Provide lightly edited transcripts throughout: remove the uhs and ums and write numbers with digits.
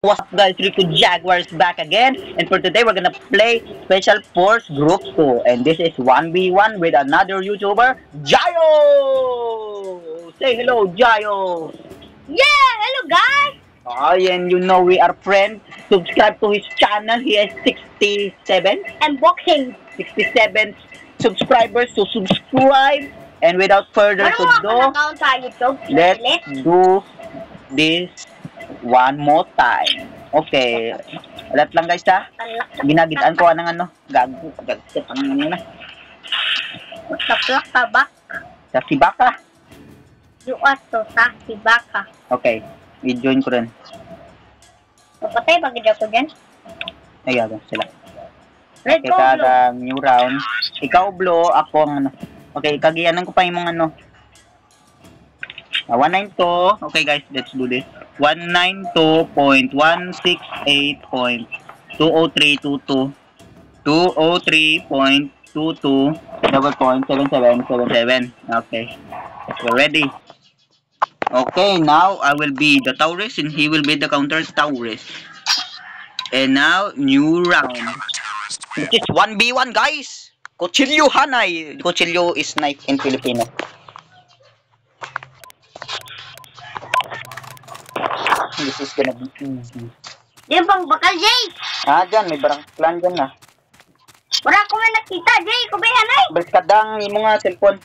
What's up guys, Rico Jaguars back again, and for today we're gonna play Special Force Group 2, and this is 1v1 with another YouTuber, Jayo! Say hello, Jayo! Yeah, hello guys! And you know we are friends. Subscribe to his channel, he has 67 Unboxing. 67 subscribers, so subscribe. And without further Ano mo ako ado, na-account sa YouTube? let's do this one more time. Okay. Alat lang guys ha. Ginagitaan ko ng ano. Gago. Gagsip ang ano na. Taplak ka ba? Sa Sibaka. Yuat to sa Sibaka. Okay. I-join ko rin. Papatay pag-idya ko dyan. Ay, gago sila. Let's Okay, go, Blue. kada new round. Ikaw, Blue. Ako ang ano. Okay, kagianan ko pa yung mga ano. 192. Okay guys, let's do this. 192.168.20322 203.22 $7777. Okay, we're ready. Okay, now I will be the Taurus and he will be the counter Taurus. And now, new round. It is 1v1 guys. Kutsilyo hanay. Kutsilyo is knife in Filipino. This is gonna be easy. Yan pang bakal, Jay! Dyan, may barang plan dyan na. Wala ko nga nakita, Jay! Kubayan ay! Balik ka dang, mo nga cellphone.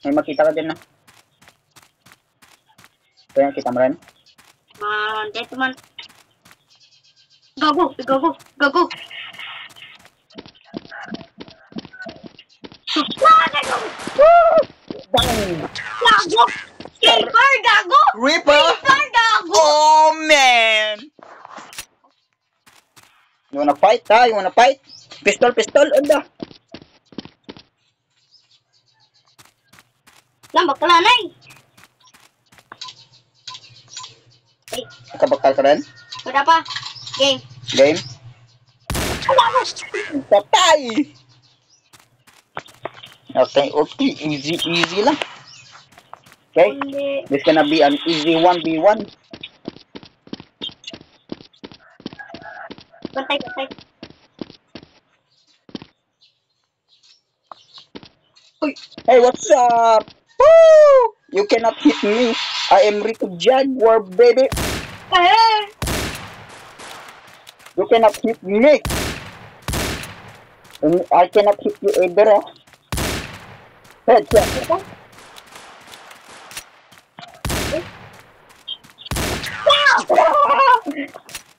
May makita ka din na. Kaya kita mo rin. Dito man. Gago! Gago! Gago! Gago! Bang! Gago! Skipper! Gago! Ripper! Skipper! Gago! Oh man! You wanna fight ha? You wanna fight? Pistol, pistol, anda. Lambak ka lanay! Nakabakal ka rin? Wala pa. Game. Game? Patay! Okay, okay. Easy, easy lang. Okay? Hindi. This gonna be an easy 1v1. Patay, patay. Hey, what's up? Woo! You cannot hit me. I am Rico Jaguar, baby. You cannot hit me. And I cannot hit you either. Headshot.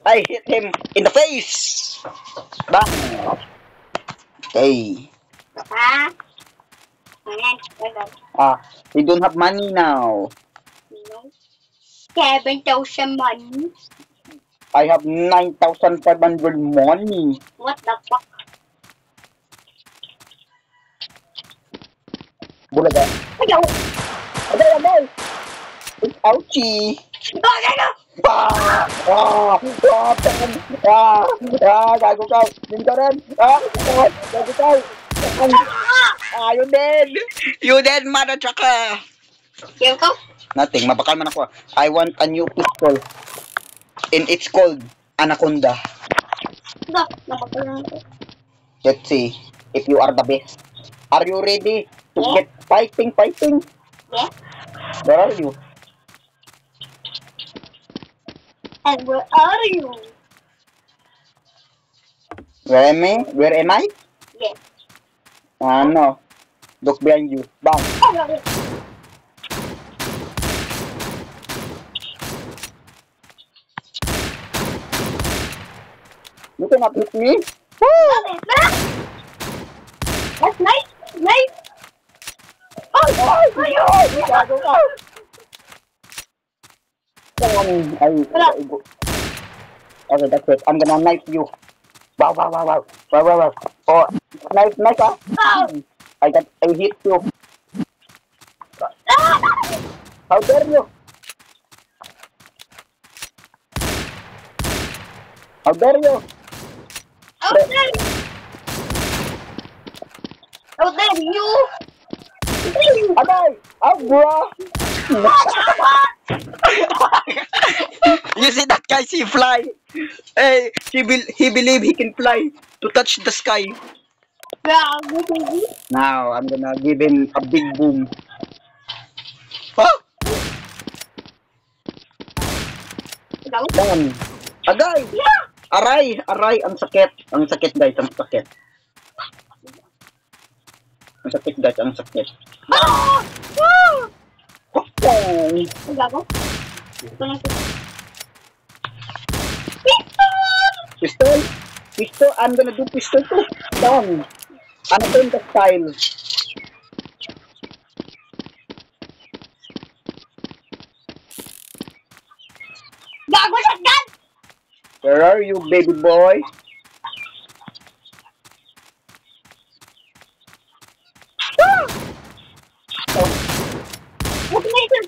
I hit him in the face. Bang. Okay. Ha? Ayan. Ayan. We don't have money now. 7,000 money. I have 9,500 money. What the fuck? Bulaga. Ayaw! Agay, agay. Ouchie. Bagay na! Gago ka. Din ka rin. Gago ka. You dead. You dead, mother trucker. Ayaw ko? Nothing. Mabakal man ako. I want a new pistol. And it's called Anaconda. Ito. Napagkalang ko. Let's see if you are the best. Are you ready to Yeah. get fighting? Yeah? Where are you? And where are you? Where am I? Where am I? Yeah. No. Look behind you. Bang. You cannot hit me. That's nice. Nice. Gago ka. Okay, that's it. I'm gonna knife you. Wow. Oh, knife, I hit you. How dare you? How dare you? How dare you? Agay! Oh, bro! You see that guy? He fly. Hey, he believe he can fly to touch the sky. Gago, baby. Now I'm gonna give him a big boom. Oh, Gago. done. Agay. Yeah. Aray, ang sakit. Ang sakit guys, ang sakit. Ang sakit guys, ang sakit. Ah! Ah! Okay. Gago. Ito na ito. Pistol. Pistol, I'm gonna do pistol too. Done. Ano to yung style? Gago, shotgun! Where are you, baby boy? Ah! Oh, What na ito?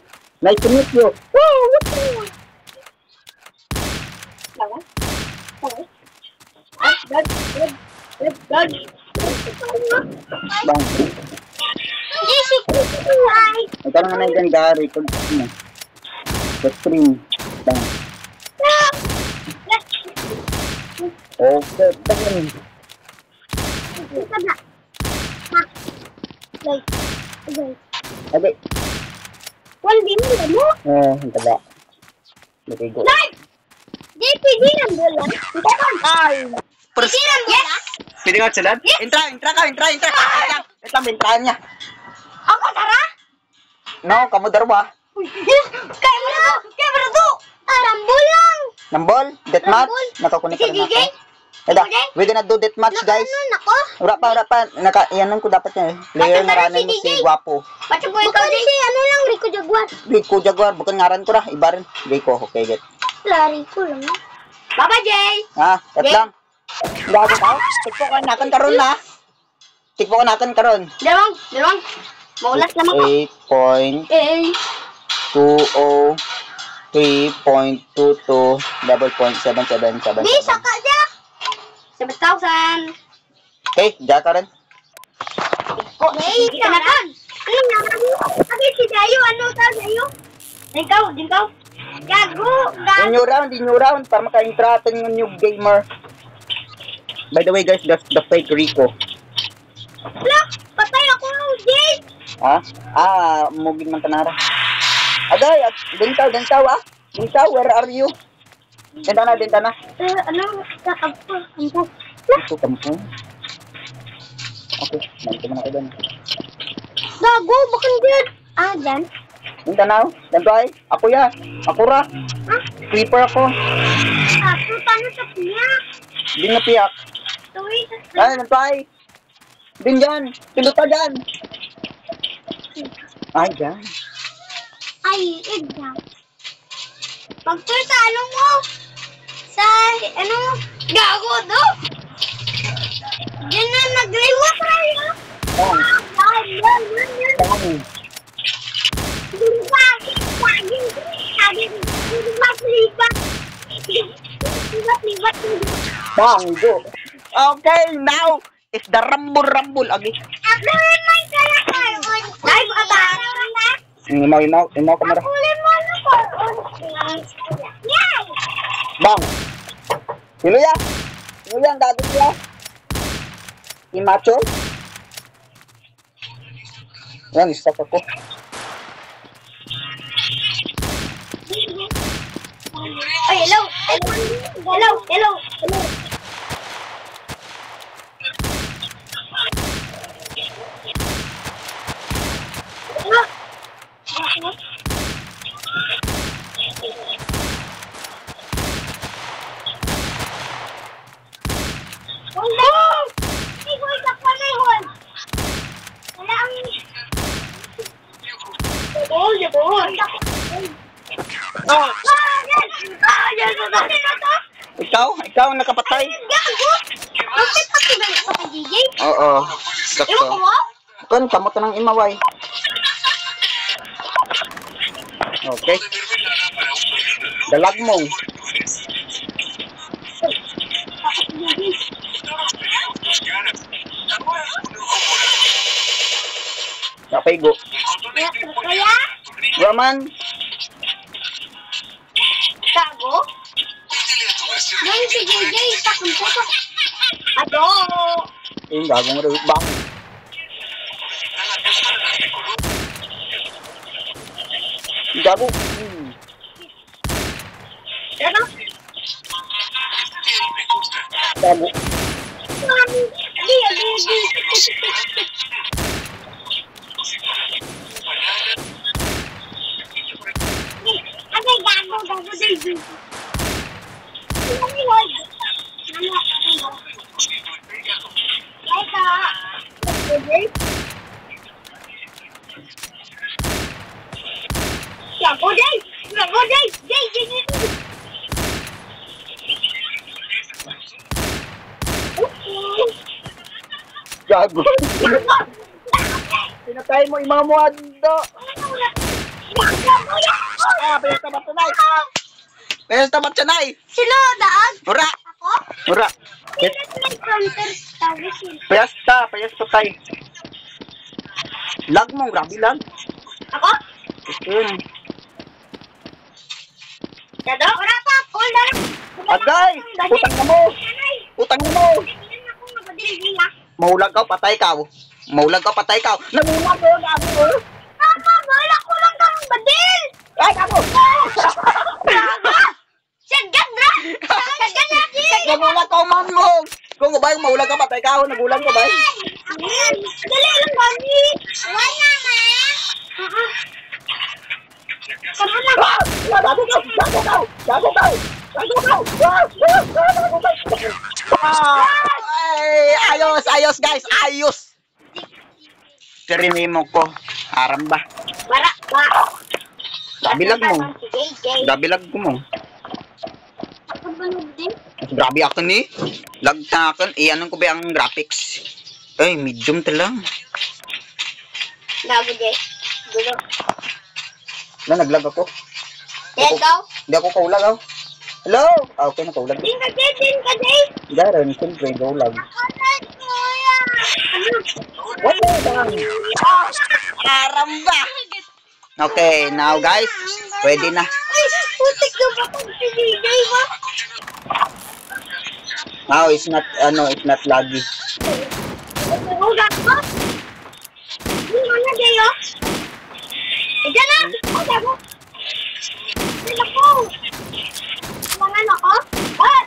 nice to meet you. Oh, what the? Gago. Gago. Ah, dodge, dodge, dodge, dodge. Bang. Easy. Hi. Ito na nga yung Gary. Kung mo. The stream. Bang. Ah! Okay. Bang. Ito na. Ha. Like, okay. Okay. One din mo. Ito ba? Okay, go. Live! JP, di lang bola. Ito ka. Ay! Di lang bola. Pwede ka sila? Entra. Wait lang, entrahan niya. Ako, tara? No, kamu darwa. Kaya mo na to. Rambol lang. Nambol? Deathmatch? Rambol. Nakakunik Si ka na DJ? ako. Eda, we gonna do deathmatch guys. Nako. Wala pa. Iyanan ko dapat niya eh. Player na Patay na ranin mo si si DJ. Guapo. Pati po ikaw din. Ano lang, Rico Jaguar. Rico Jaguar, bukan ngaran ko ra. Iba rin. Rico, okay, get. Lari ko lang. Baba, Jay. Ha? Kat Jay. lang. Gago ka? Tikpo ka natin karon na. Tikpo ka natin karon. Dalawang. Maulas naman ko. 8.20 3.22 double point 777. Di, saka siya. 7,000. Okay, diyan ka rin. Hey, kanakan. Anong naman mo? Sabi si Dayo, ano ta Dayo? Ikaw. Gago. In new round, para maka-intratan yung new gamer. By the way guys, that's the fake Rico. Look, patay ako, Jay. Ha? Mugin man tanara. Agay, Dentaw, where are you? Denta na. Ano? Kakabpo. Ito, kampo. Okay, nanti mo na ko doon. Gago, bakit dyan? Dyan? Denta na, ay. Ako ya. Ako ra. Creeper ako. Paano sa piya? Di na piyak. Tuwi, Ay, ay. Din dyan. Piluta dyan. Ay, dyan. Ay, dyan. Pagtur sa ano mo? Sa, ano? Gago, do? Diyan na nagliwa tayo. Oh, Yan. dami. Bang, go. Okay, now it's the rumble. Agi. Imaw kamera. Bang. Sino yan? Ang gagawin niya? Si Macho? Yan, stop ako. Ay, hello. Ikaw ang nakapatay. Bakit pakibalik pa kay DJ? Oo. Ewan ko Sakto. mo? Kan, kamot na ng imaway. Okay. Dalag mo. Napaigo. Kaya? Raman. Ngayon si JJ, takong puto. Ato! Yung gagong rin. Bak. Gago. Ano? Gago. Gago. Pinatay mo, imam mo, ando. Ah, payas tamat tunay. Payas tamat tunay. Sino daan? Ura. Ako? Ura. Payas patay. Lag mo, grabe lag. Ako? Yun. Dado? Wala pa. Call na lang. Agay! Utang na mo! Utang na mo! Maulag ka, patay ka. Maulag ka, patay ka. Namulag ko, gago. Papa, wala ko lang kang badil! Ay, gago! Sagad na! Sagad na! Nagulag ka, man mo! Kung ba, maulag ka, patay ka. Nagulag ka ba? Dali lang, Bobby! Wala na! Kamu na! Gago ka! Gago ka! Gago ka! Gago ka! Ay, ayos guys, ayos. Tirinimo ko. Haram ba? Wala ba? Dabilag mo. Dabilag ko mo. Ako banud din? Grabe ako ni. Lag na akin. Anong ko ba ang graphics? Ay, medium talang. Gago guys. Gulo. Naglag ako. Let's go. Hindi ako kaulag ako. Hello? Ah, okay na kaulag. Din ka day. Garon, siyempre, kaulag. Ako na, kuya. Wala bang? Haram ba? Okay, now guys, pwede na. Ay, putik na ba kung sinigay ba? Now, it's not laggy. Ugat mo? Yung ano kayo? Diyan na! Ugat mo! Diyan ako! Mga ako? Ah!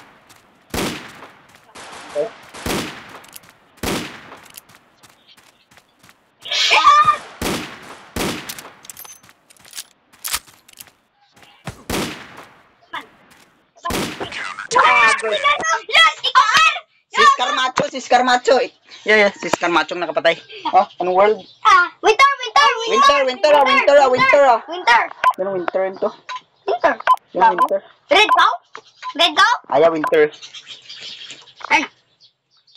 Sis Carmacho. Yeah, sis Carmacho nakapatay. Oh, anong world? Winter. Winter. Anong winter ito? Winter. Yung winter. Red cow? Ayaw winter. Ano?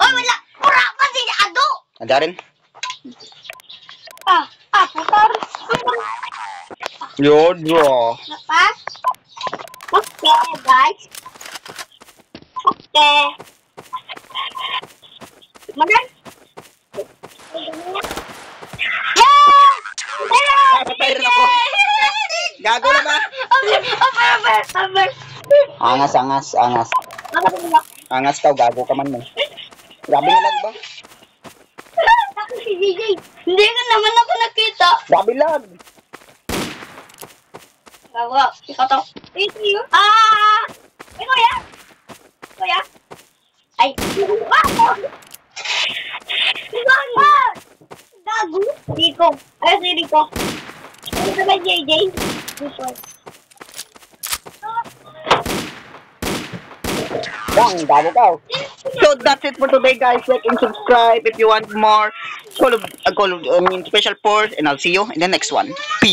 Oh, wala. Pura pa si Ado. Adarin. Putar. Yodro. Lepas. Okay, guys. Okay. Magan. Patay rin ako. Gago na ba? Aber. Angas. Angas ka, gago ka man mo. Grabe na lag ba? Ako si DJ. Hindi ka naman ako nakita. Grabe lag. Gawa. Ikaw to. Ito yun. Kuya. Ay. Gago. Diko. Ay, si Diko. Ano ka ba, JJ? Diko. Gago ka. So that's it for today guys. Like and subscribe if you want more special force, and I'll see you in the next one. Peace.